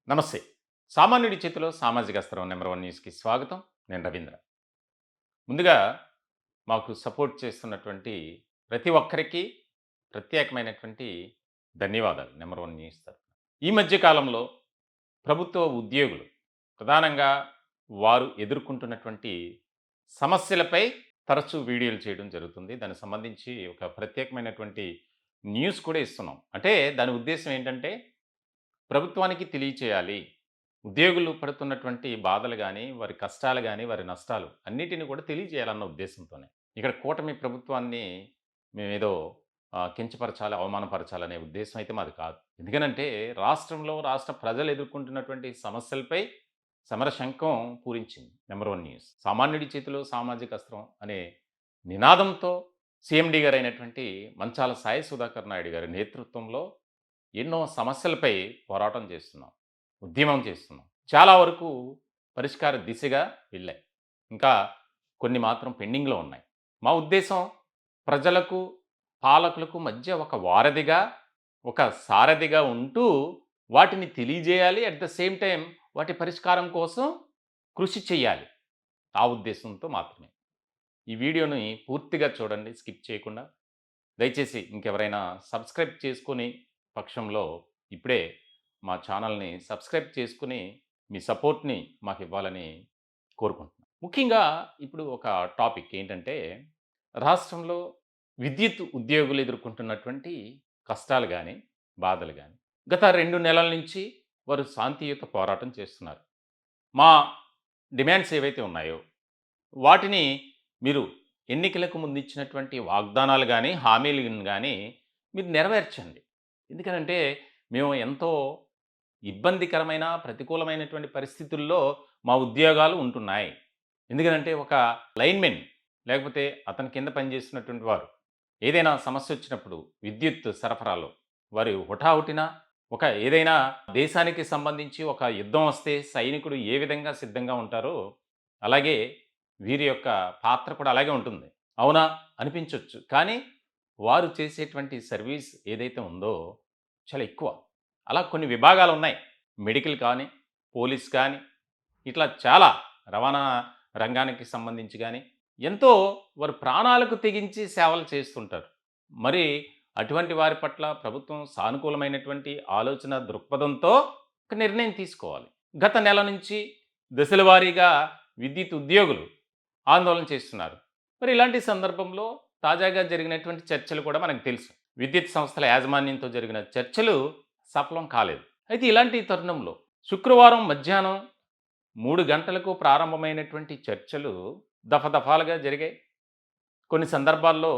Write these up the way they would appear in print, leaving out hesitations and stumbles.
నమస్తే. సామాన్యుడి చేతిలో సామాజిక అస్త్రం నెంబర్ 1 న్యూస్‌కి స్వాగతం. నేను రవీంద్ర. ముందుగా మాకు సపోర్ట్ చేస్తున్నటువంటి ప్రతి ఒక్కరికి ప్రత్యేకమైనటువంటి ధన్యవాదాలు నెంబర్ 1 న్యూస్ తరపున. ఈ మధ్య కాలంలో ప్రభుత్వ ఉద్యోగులు ప్రధానంగా వారు ఎదుర్కొంటున్నటువంటి సమస్యలపై తరచూ వీడియోలు చేయడం జరుగుతుంది. దానికి సంబంధించి ఒక ప్రత్యేకమైనటువంటి న్యూస్ కూడా ఇస్తున్నాం. అంటే దాని ఉద్దేశ్యం ఏంటంటే ప్రభుత్వానికి తెలియచేయాలి. ఉద్యోగులు పడుతున్నటువంటి బాధలు గాని, వారి కష్టాలు గాని, వారి నష్టాలు అన్నిటిని కూడా తెలియజేయాలన్న ఉద్దేశంతోనే. ఇక్కడ కూటమి ప్రభుత్వాన్ని మేమేదో కించపరచాలి, అవమానపరచాలనే ఉద్దేశం అయితే మాది కాదు. ఎందుకనంటే రాష్ట్రంలో రాష్ట్ర ప్రజలు ఎదుర్కొంటున్నటువంటి సమస్యలపై సమరశంఖం పూరించింది నంబర్ 1 న్యూస్. సామాన్యుడి చేతిలో సామాజిక అస్త్రం అనే నినాదంతో సీఎండీ గారైనటువంటి మంచాల సాయి సుధాకర్ నాయుడు గారి నేతృత్వంలో ఎన్నో సమస్యలపై పోరాటం చేస్తున్నాం. ఉద్యమం చేస్తున్నాం. చాలా వరకు పరిష్కార దిశగా వెళ్ళాయి. ఇంకా కొన్ని మాత్రం పెండింగ్‌లో ఉన్నాయి. మా ఉద్దేశం ప్రజలకు, పాలకులకు మధ్య ఒక వారధిగా, ఒక సారథిగా ఉంటూ వాటిని తెలియజేయాలి. అట్ ద సేమ్ టైమ్ వాటి పరిష్కారం కోసం కృషి చేయాలి. ఆ ఉద్దేశంతో మాత్రమే. ఈ వీడియోని పూర్తిగా చూడండి స్కిప్ చేయకుండా. దయచేసి ఇంకెవరైనా సబ్స్క్రైబ్ చేసుకొని పక్షంలో ఇప్పుడే మా ఛానల్‌ని సబ్స్క్రైబ్ చేసుకొని మీ సపోర్ట్‌ని మాకివ్వాలని కోరుకుంటున్నాను. ముఖ్యంగా ఇప్పుడు ఒక టాపిక్ ఏంటంటే, రాష్ట్రంలో విద్యుత్ ఉద్యోగులు ఎదుర్కొంటున్నటువంటి కష్టాలు గాని, బాధలు గాని, గత 2 నెలల నుంచి వారు శాంతియుత పోరాటం చేస్తున్నారు. మా డిమాండ్స్ ఏవైతే ఉన్నాయో, వాటిని మీరు ఎన్నికలకు ముందు ఇచ్చినటువంటి వాగ్దానాలు గాని, హామీలను గాని మీరు నెరవేర్చండి. ఎందుకనంటే, మేము ఎంతో ఇబ్బందికరమైన, ప్రతికూలమైనటువంటి పరిస్థితుల్లో మా ఉద్యోగాలు ఉంటున్నాయి. ఎందుకనంటే, ఒక లైన్‌మెన్ లేకపోతే అతని కింద పనిచేస్తున్నటువంటి వారు ఏదైనా సమస్యొచ్చినప్పుడు విద్యుత్ సరఫరాలో వారు హుటాహుటిన ఒక ఏదైనా దేశానికి సంబంధించి ఒక యుద్ధం వస్తే సైనికుడు ఏ విధంగా సిద్ధంగా ఉంటారో, అలాగే వీరి యొక్క పాత్ర కూడా అలాగే ఉంటుంది. అవునా? అనిపించొచ్చు. కానీ వారు చేసేటువంటి సర్వీస్ ఏదైతే ఉందో చాలా ఎక్కువ. అలా కొన్ని విభాగాలున్నాయి. మెడికల్ కానీ, పోలీస్ కానీ, ఇట్లా చాలా రవాణా రంగానికి సంబంధించి గాని, ఎంతో వారు ప్రాణాలకు తెగించి సేవలు చేస్తుంటారు. మరి అటువంటి వారి పట్ల ప్రభుత్వం సానుకూలమైనటువంటి ఆలోచన దృక్పథంతో ఒక నిర్ణయం తీసుకోవాలి. గత నెల నుంచి దశల వారీగా విద్యుత్ ఉద్యోగులు ఆందోళన చేస్తున్నారు. మరి ఇలాంటి సందర్భంలో తాజాగా జరిగినటువంటి చర్చలు కూడా మనకు తెలుసు. విద్యుత్ సంస్థల యాజమాన్యంతో జరిగిన చర్చలు సఫలం కాలేదు. అయితే ఇలాంటి తరుణంలో శుక్రవారం మధ్యాహ్నం 3 గంటలకు ప్రారంభమైనటువంటి చర్చలు దఫాలుగా జరిగాయి. కొన్ని సందర్భాల్లో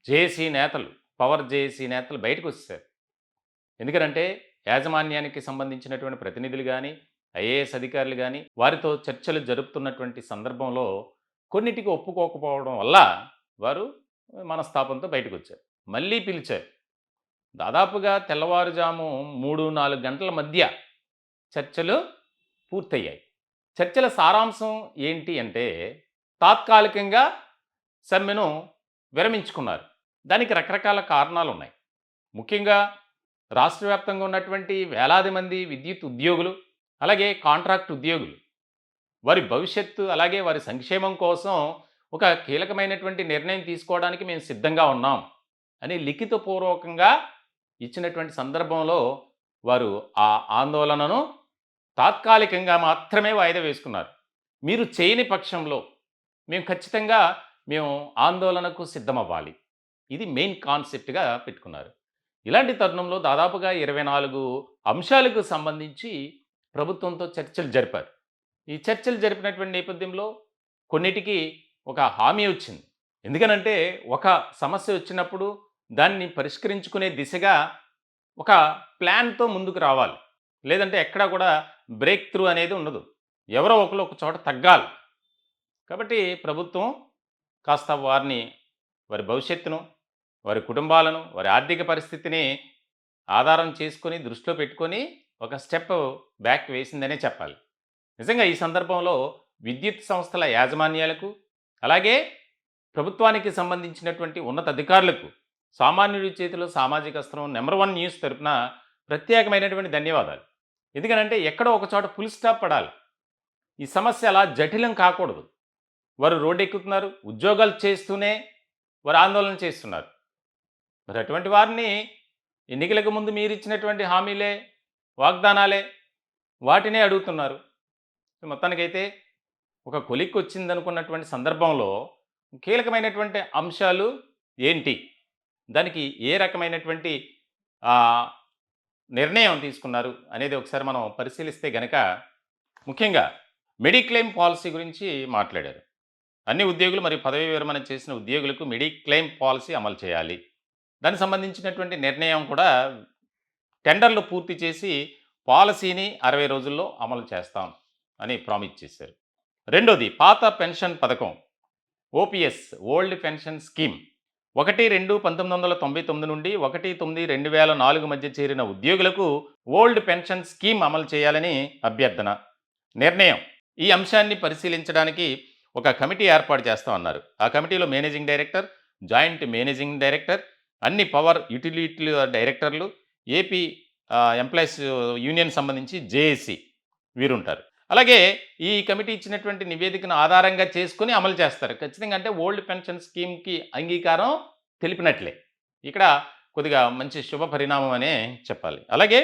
జేఏసీ నేతలు, పవర్ జేఏసీ నేతలు బయటకొచ్చేసారు. ఎందుకనంటే యాజమాన్యానికి సంబంధించినటువంటి ప్రతినిధులు గాని, ఐఏఎస్ అధికారులు గాని, వారితో చర్చలు జరుపుతున్నటువంటి సందర్భంలో కొన్నిటికి ఒప్పుకోకపోవడం వల్ల వారు మనస్తాపంతో బయటకొచ్చారు. మళ్ళీ పిలిచారు. దాదాపుగా తెల్లవారుజాము 3, 4 గంటల మధ్య చర్చలు పూర్తయ్యాయి. చర్చల సారాంశం ఏంటి అంటే, తాత్కాలికంగా సమ్మెను విరమించుకున్నారు. దానికి రకరకాల కారణాలున్నాయి. ముఖ్యంగా రాష్ట్ర వ్యాప్తంగా ఉన్నటువంటి వేలాది మంది విద్యుత్ ఉద్యోగులు, అలాగే కాంట్రాక్ట్ ఉద్యోగులు, వారి భవిష్యత్తు అలాగే వారి సంక్షేమం కోసం ఒక కీలకమైనటువంటి నిర్ణయం తీసుకోవడానికి మేము సిద్ధంగా ఉన్నాం అని లిఖితపూర్వకంగా ఇచ్చినటువంటి సందర్భంలో వారు ఆ ఆందోళనను తాత్కాలికంగా మాత్రమే వాయిదా వేసుకున్నారు. మీరు చేయని పక్షంలో ఖచ్చితంగా మేము ఆందోళనకు సిద్ధమవ్వాలి. ఇది మెయిన్ కాన్సెప్ట్‌గా పెట్టుకున్నారు. ఇలాంటి తరుణంలో దాదాపుగా 24 అంశాలకు సంబంధించి ప్రభుత్వంతో చర్చలు జరిపారు. ఈ చర్చలు జరిపినటువంటి నేపథ్యంలో కొన్నిటికి ఒక హామీ వచ్చింది. ఎందుకనంటే ఒక సమస్య వచ్చినప్పుడు దాన్ని పరిష్కరించుకునే దిశగా ఒక ప్లాన్‌తో ముందుకు రావాలి. లేదంటే ఎక్కడా కూడా బ్రేక్ త్రూ అనేది ఉండదు. ఎవరో ఒకళ్ళు ఒక చోట తగ్గాలి. కాబట్టి ప్రభుత్వం కాస్త వారి భవిష్యత్తును, వారి కుటుంబాలను, వారి ఆర్థిక పరిస్థితిని ఆధారం చేసుకొని, దృష్టిలో పెట్టుకొని ఒక స్టెప్ బ్యాక్ వేసిందనే చెప్పాలి. నిజంగా ఈ సందర్భంలో విద్యుత్ సంస్థల యాజమాన్యాలకు, అలాగే ప్రభుత్వానికి సంబంధించినటువంటి ఉన్నతాధికారులకు, సామాన్యుడి చేతిలో సామాజిక అస్త్రం నంబర్ 1 న్యూస్ తరపున ప్రత్యేకమైనటువంటి ధన్యవాదాలు. ఎందుకనంటే ఎక్కడో ఒక చోట ఫుల్ స్టాప్ పడాలి. ఈ సమస్య అలా జటిలం కాకూడదు. వారు రోడ్డెక్కుతున్నారు. ఉద్యోగాలు చేస్తూనే వారు ఆందోళన చేస్తున్నారు. మరి అటువంటి వారిని ఎన్నికలకు ముందు మీరిచ్చినటువంటి హామీలే, వాగ్దానాలే వాటినే అడుగుతున్నారు. మొత్తానికైతే ఒక కొలిక్కొచ్చిందనుకున్నటువంటి సందర్భంలో కీలకమైనటువంటి అంశాలు ఏంటి? దానికి ఏ రకమైనటువంటి ఆహ్, నిర్ణయం తీసుకున్నారు అనేది ఒకసారి మనం పరిశీలిస్తే గనక ముఖ్యంగా మెడిక్లెయిమ్ పాలిసీ గురించి మాట్లాడారు. అన్ని ఉద్యోగులు మరియు పదవీ విరమణ చేసిన ఉద్యోగులకు మెడిక్లెయిమ్ పాలిసీ అమలు చేయాలి. దానికి సంబంధించినటువంటి నిర్ణయం కూడా టెండర్లు పూర్తి చేసి పాలసీని 60 రోజుల్లో అమలు చేస్తాం అని ప్రామిస్ చేశారు. రెండోది పాత పెన్షన్ పథకం ఓపీఎస్ ఓల్డ్ పెన్షన్ స్కీమ్ 1/2/1999 నుండి 1/9/2004 మధ్య చేరిన ఉద్యోగులకు ఓల్డ్ పెన్షన్ స్కీమ్ అమలు చేయాలని అభ్యర్థన. నిర్ణయం ఈ అంశాన్ని పరిశీలించడానికి ఒక కమిటీ ఏర్పాటు చేస్తామన్నారు. ఆ కమిటీలో managing director, joint managing director, అన్ని పవర్ యుటిలిటీల డైరెక్టర్లు, ఏపీ ఎంప్లాయీస్ యూనియన్ సంబంధించి జేఏసీ వీరుంటారు. అలాగే ఈ కమిటీ ఇచ్చినటువంటి నివేదికను ఆధారంగా చేసుకొని అమలు చేస్తారు. ఖచ్చితంగా అంటే ఓల్డ్ పెన్షన్ స్కీమ్‌కి అంగీకారం తెలిపినట్లే. ఇక్కడ కొద్దిగా మంచి శుభ పరిణామం అనే చెప్పాలి. అలాగే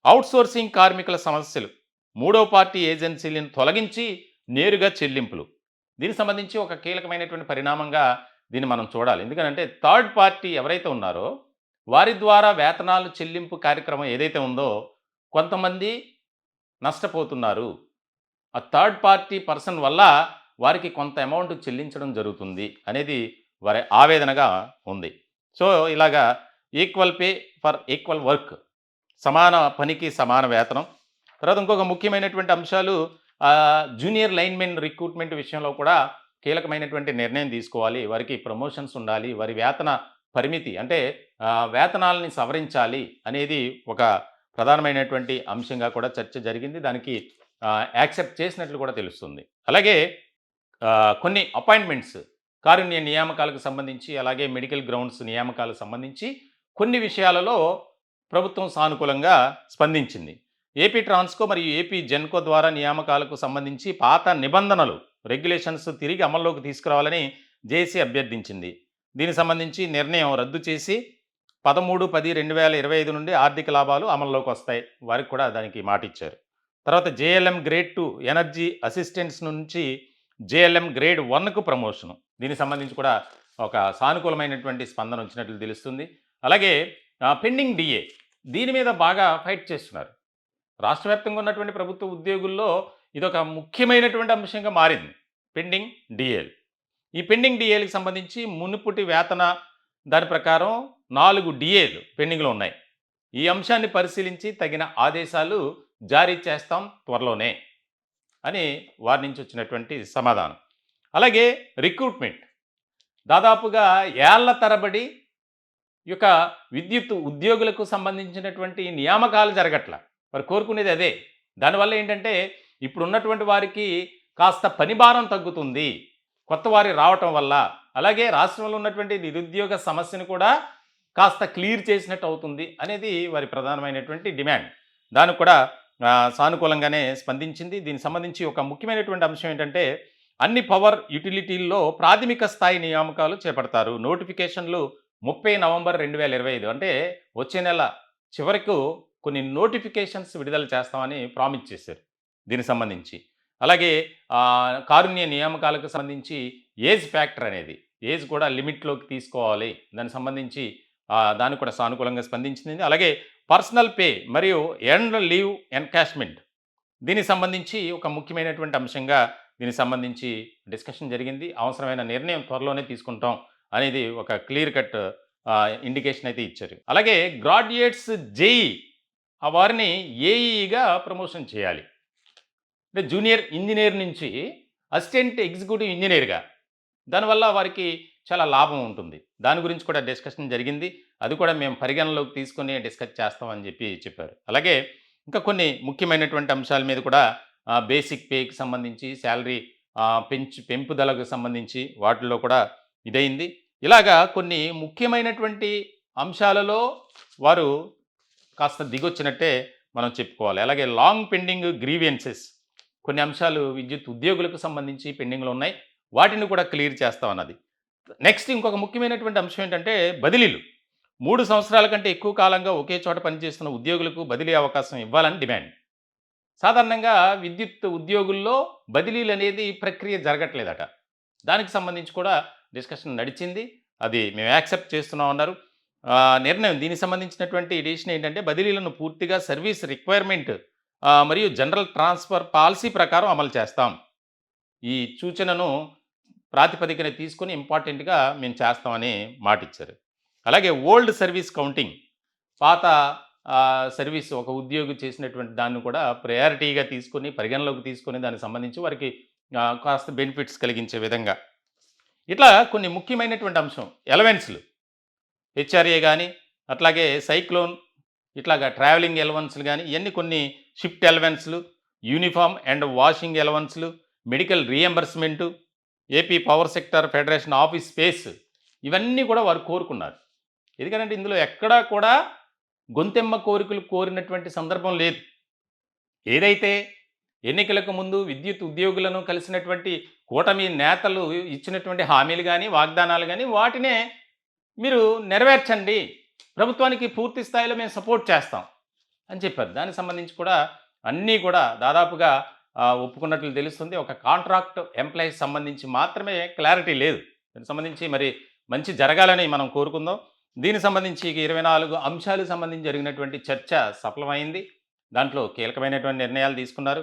ఔట్‌సోర్సింగ్ కార్మికుల సమస్యలు, మూడో పార్టీ ఏజెన్సీలను తొలగించి నేరుగా చెల్లింపులు. దీనికి సంబంధించి ఒక కీలకమైనటువంటి పరిణామంగా దీన్ని మనం చూడాలి. ఎందుకనంటే థర్డ్ పార్టీ ఎవరైతే ఉన్నారో వారి ద్వారా వేతనాలు చెల్లింపు కార్యక్రమం ఏదైతే ఉందో కొంతమంది నష్టపోతున్నారు. ఆ థర్డ్ పార్టీ పర్సన్ వల్ల వారికి కొంత అమౌంట్ చెల్లించడం జరుగుతుంది అనేది వారి ఆవేదనగా ఉంది. సో ఇలాగా equal pay for equal work, సమాన పనికి సమాన వేతనం. తర్వాత ఇంకొక ముఖ్యమైనటువంటి అంశాలు జూనియర్ లైన్‌మెన్ రిక్రూట్మెంట్ విషయంలో కూడా కీలకమైనటువంటి నిర్ణయం తీసుకోవాలి. వారికి ప్రమోషన్స్ ఉండాలి. వారి వేతన పరిమితి అంటే వేతనాలని సవరించాలి అనేది ఒక ప్రధానమైనటువంటి అంశంగా కూడా చర్చ జరిగింది. దానికి యాక్సెప్ట్ చేసినట్లు కూడా తెలుస్తుంది. అలాగే కొన్ని అపాయింట్మెంట్స్, కారుణ్య నియామకాలకు సంబంధించి, అలాగే మెడికల్ గ్రౌండ్స్ నియామకాలకు సంబంధించి కొన్ని విషయాలలో ప్రభుత్వం సానుకూలంగా స్పందించింది. ఏపీ ట్రాన్స్కో మరియు ఏపీ జెన్కో ద్వారా నియామకాలకు సంబంధించి పాత నిబంధనలు, రెగ్యులేషన్స్ తిరిగి అమల్లోకి తీసుకురావాలని జేఏసీ అభ్యర్థించింది. దీనికి సంబంధించి నిర్ణయం రద్దు చేసి 13/10/2025 నుండి ఆర్థిక లాభాలు అమల్లోకి వస్తాయి. వారికి కూడా దానికి మాటిచ్చారు. తర్వాత జేఎల్ఎం గ్రేడ్ 2 ఎనర్జీ అసిస్టెంట్స్ నుంచి జేఎల్ఎం గ్రేడ్ 1కు ప్రమోషను. దీనికి సంబంధించి కూడా ఒక సానుకూలమైనటువంటి స్పందన వచ్చినట్లు తెలుస్తుంది. అలాగే పెండింగ్ డిఏ దీని మీద బాగా ఫైట్ చేస్తున్నారు. రాష్ట్ర వ్యాప్తంగా ఉన్నటువంటి ప్రభుత్వ ఉద్యోగుల్లో ఇదొక ముఖ్యమైనటువంటి అంశంగా మారింది. పెండింగ్ డిఏలు. ఈ పెండింగ్ డిఏలకు సంబంధించి మునుపటి వేతన దాని ప్రకారం 4 డిఏలు పెండింగ్లో ఉన్నాయి. ఈ అంశాన్ని పరిశీలించి తగిన ఆదేశాలు జారీ చేస్తాం త్వరలోనే అని వారి నుంచి వచ్చినటువంటి సమాధానం. అలాగే రిక్రూట్మెంట్ దాదాపుగా ఏళ్ల తరబడి ఈ యొక్క విద్యుత్ ఉద్యోగులకు సంబంధించినటువంటి నియామకాలు జరగట్ల. వారు కోరుకునేది అదే. దానివల్ల ఏంటంటే ఇప్పుడున్నటువంటి వారికి కాస్త పనిభారం తగ్గుతుంది కొత్త వారి రావటం వల్ల. అలాగే రాష్ట్రంలో ఉన్నటువంటి నిరుద్యోగ సమస్యను కూడా కాస్త క్లియర్ చేసినట్టు అవుతుంది అనేది వారి ప్రధానమైనటువంటి డిమాండ్. దానికి కూడా సానుకూలంగానే స్పందించింది. దీనికి సంబంధించి ఒక ముఖ్యమైనటువంటి అంశం ఏంటంటే అన్ని పవర్ యుటిలిటీల్లో ప్రాథమిక స్థాయి నియామకాలు చేపడతారు. నోటిఫికేషన్లు 30 నవంబర్ 2025 అంటే వచ్చే నెల చివరకు కొన్ని నోటిఫికేషన్స్ విడుదల చేస్తామని ప్రామిస్ చేశారు దీనికి సంబంధించి. అలాగే కారుణ్య నియామకాలకు సంబంధించి ఏజ్ ఫ్యాక్టర్ అనేది ఏజ్ కూడా లిమిట్లోకి తీసుకోవాలి. దానికి సంబంధించి దాన్ని కూడా సానుకూలంగా స్పందించింది. అలాగే పర్సనల్ పే మరియు ఎర్న్డ్ లీవ్ ఎన్కాష్మెంట్ దీనికి సంబంధించి ఒక ముఖ్యమైనటువంటి అంశంగా దీనికి సంబంధించి డిస్కషన్ జరిగింది. అవసరమైన నిర్ణయం త్వరలోనే తీసుకుంటాం అనేది ఒక క్లియర్ కట్ ఇండికేషన్ అయితే ఇచ్చారు. అలాగే గ్రాడ్యుయేట్స్ జేఈ వారిని ఏఈగా ప్రమోషన్ చేయాలి. అంటే జూనియర్ ఇంజనీర్ నుంచి అసిస్టెంట్ ఎగ్జిక్యూటివ్ ఇంజనీర్గా, దానివల్ల వారికి చాలా లాభం ఉంటుంది. దాని గురించి కూడా డిస్కషన్ జరిగింది. అది కూడా మేము పరిగణలోకి తీసుకొని డిస్కస్ చేస్తామని చెప్పారు. అలాగే ఇంకా కొన్ని ముఖ్యమైనటువంటి అంశాల మీద కూడా బేసిక్ పేకి సంబంధించి, శాలరీ పెంపుదలకు సంబంధించి వాటిల్లో కూడా ఇదైంది. ఇలాగా కొన్ని ముఖ్యమైనటువంటి అంశాలలో వారు కాస్త దిగొచ్చినట్టే మనం చెప్పుకోవాలి. అలాగే లాంగ్ పెండింగ్ గ్రీవియన్సెస్ కొన్ని అంశాలు విద్యుత్ ఉద్యోగులకు సంబంధించి పెండింగ్‌లో ఉన్నాయి. వాటిని కూడా క్లియర్ చేస్తామన్నది. నెక్స్ట్ ఇంకొక ముఖ్యమైనటువంటి అంశం ఏంటంటే బదిలీలు. 3 సంవత్సరాల కంటే ఎక్కువ కాలంగా ఒకే చోట పనిచేస్తున్న ఉద్యోగులకు బదిలీ అవకాశం ఇవ్వాలని డిమాండ్. సాధారణంగా విద్యుత్ ఉద్యోగుల్లో బదిలీలనేది ప్రక్రియ జరగట్లేదట. దానికి సంబంధించి కూడా డిస్కషన్ నడిచింది. అది మేము యాక్సెప్ట్ చేస్తున్నాం అన్నారు. నిర్ణయం దీనికి సంబంధించినటువంటి డెసిషన్ ఏంటంటే బదిలీలను పూర్తిగా సర్వీస్ రిక్వైర్మెంట్ మరియు జనరల్ ట్రాన్స్ఫర్ పాలసీ ప్రకారం అమలు చేస్తాం. ఈ సూచనను ప్రాతిపదికన తీసుకొని ఇంపార్టెంట్‌గా మేము చేస్తామని మాటిచ్చారు. అలాగే ఓల్డ్ సర్వీస్ కౌంటింగ్ పాత సర్వీస్ ఒక ఉద్యోగి చేసినటువంటి దాన్ని కూడా ప్రయారిటీగా తీసుకొని పరిగణలోకి తీసుకొని దానికి సంబంధించి వారికి కాస్త బెనిఫిట్స్ కలిగించే విధంగా ఇట్లా కొన్ని ముఖ్యమైనటువంటి అంశం ఎలవెన్స్‌లు హెచ్ఆర్ఏ గానీ, అట్లాగే సైక్లోన్ ఇట్లాగా ట్రావెలింగ్ ఎలవెన్స్‌లు గానీ, ఇయన్నీ కొన్ని షిఫ్ట్ ఎలవెన్స్‌లు, యూనిఫార్మ్ అండ్ వాషింగ్ ఎలవెన్స్‌లు, medical reimbursement, AP power sector federation office space ఇవన్నీ కూడా వారు కోరుకున్నారు. ఎందుకనంటే ఇందులో ఎక్కడా కూడా గొంతెమ్మ కోరికలు కోరినటువంటి సందర్భం లేదు. ఏదైతే ఎన్నికలకు ముందు విద్యుత్ ఉద్యోగులను కలిసినటువంటి కూటమి నేతలు ఇచ్చినటువంటి హామీలు గానీ, వాగ్దానాలు గానీ వాటినే మీరు నెరవేర్చండి. ప్రభుత్వానికి పూర్తి స్థాయిలో మేము సపోర్ట్ చేస్తాం అని చెప్పారు. దానికి సంబంధించి కూడా అన్నీ కూడా దాదాపుగా ఒప్పుకున్నట్లు తెలుస్తుంది. ఒక కాంట్రాక్ట్ ఎంప్లాయీస్ సంబంధించి మాత్రమే క్లారిటీ లేదు. దానికి సంబంధించి మరి మంచి జరగాలని మనం కోరుకుందాం. దీనికి సంబంధించి 24 అంశాలకు సంబంధించి జరిగినటువంటి చర్చ సఫలమైంది. దాంట్లో కీలకమైనటువంటి నిర్ణయాలు తీసుకున్నారు.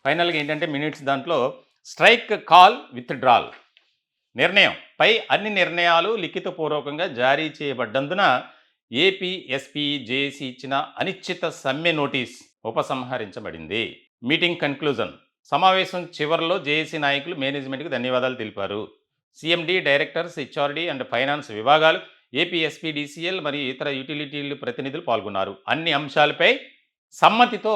ఫైనల్‌గా ఏంటంటే మినిట్స్ దాంట్లో స్ట్రైక్ కాల్ విత్‌డ్రాల్ నిర్ణయం పై అన్ని నిర్ణయాలు లిఖితపూర్వకంగా జారీ చేయబడ్డందున ఏపీ ఎస్పీ జేఏసీ ఇచ్చిన అనిశ్చిత సమ్మె నోటీస్ ఉపసంహరించబడింది. మీటింగ్ కన్క్లూజన్ సమావేశం చివరిలో జేఏసీ నాయకులు మేనేజ్మెంట్కి ధన్యవాదాలు తెలిపారు. CMD directors, HRD and finance విభాగాలు, ఏపీ ఎస్పీడీసీఎల్ మరియు ఇతర యుటిలిటీలు ప్రతినిధులు పాల్గొన్నారు. అన్ని అంశాలపై సమ్మతితో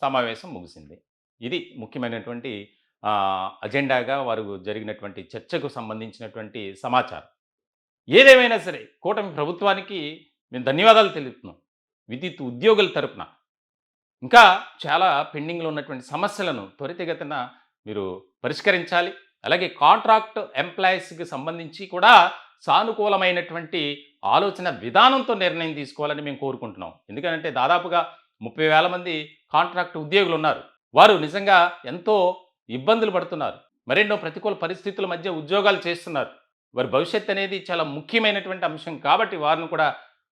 సమావేశం ముగిసింది. ఇది ముఖ్యమైనటువంటి అజెండాగా వారు జరిగినటువంటి చర్చకు సంబంధించినటువంటి సమాచారం. ఏదేమైనా సరే కూటమి ప్రభుత్వానికి మేము ధన్యవాదాలు తెలుపుతున్నాం. విద్యుత్ ఉద్యోగుల తరపున ఇంకా చాలా పెండింగ్లో ఉన్నటువంటి సమస్యలను త్వరితగతిన మీరు పరిష్కరించాలి. అలాగే కాంట్రాక్ట్ ఎంప్లాయీస్కి సంబంధించి కూడా సానుకూలమైనటువంటి ఆలోచన విధానంతో నిర్ణయం తీసుకోవాలని మేము కోరుకుంటున్నాం. ఎందుకంటే దాదాపుగా 30,000 మంది కాంట్రాక్ట్ ఉద్యోగులు ఉన్నారు. వారు నిజంగా ఎంతో ఇబ్బందులు పడుతున్నారు. మరెన్నో ప్రతికూల పరిస్థితుల మధ్య ఉద్యోగాలు చేస్తున్నారు. వారి భవిష్యత్తు అనేది చాలా ముఖ్యమైనటువంటి అంశం కాబట్టి వారిని కూడా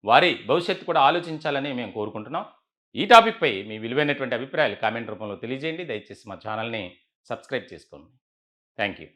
వారి భవిష్యత్తు కూడా ఆలోచించాలని మేము కోరుకుంటున్నాం. ఈ టాపిక్పై మీ విలువైనటువంటి అభిప్రాయాలు కామెంట్ రూపంలో తెలియజేయండి. దయచేసి మా ఛానల్ని సబ్స్క్రైబ్ చేసుకోండి. Thank you.